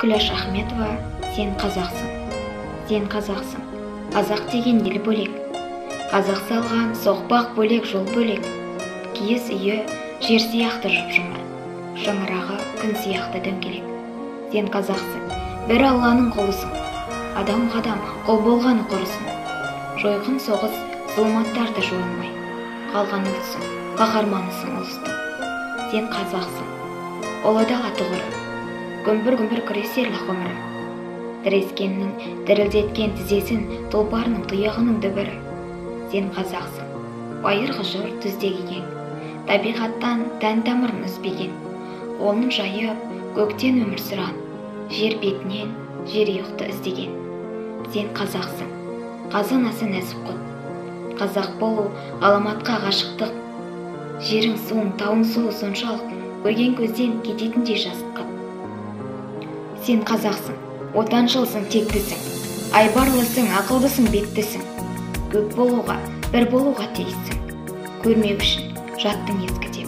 Күләш Ахметова, сен қазақсың. Сен қазақсың. Қазақ деген ел бөлек. Қазақ салған соқпақ бөлек, жол бөлек. Киіз үйі жер сияқты жұп-жұмыр, шаңырағы күн сияқты дөңгелек. Сен қазақсың, бір Алланың құлысың. Адамға адам құл болғаны құрысын. Жойқын соғыс зұлматтарды жойылмай, қалған ұлтсың, қаһарманысың ұлыстың. Сен қазақсың, ұлы дала тұғыры, күмбір-күмбір күресерлік ғұмыры. Тірескеннің дірілдеткен тізесін, тұлпарының тұяғының дүбірі. Сен қазақсың, байырғы жыр түздеген, табиғаттан тән тамырын үзбеген. Қолын жайып, көктен өмір сұран, жер бетінен жерұйықты іздеген. Сен қазақсың, қазынасы нәсіп құт. Қазақ болу ғаламатқа ғашықтық. Жерің суың, тауың суы соншалық, көрген көзден кететіндей жасқып. Сен қазақсың, отаншылсың, тектісің, айбарлысың, ақылдысың, беттісің. Көп болуға, бір болуға тиіссің. Көрмеу үшін жаттың езгіде.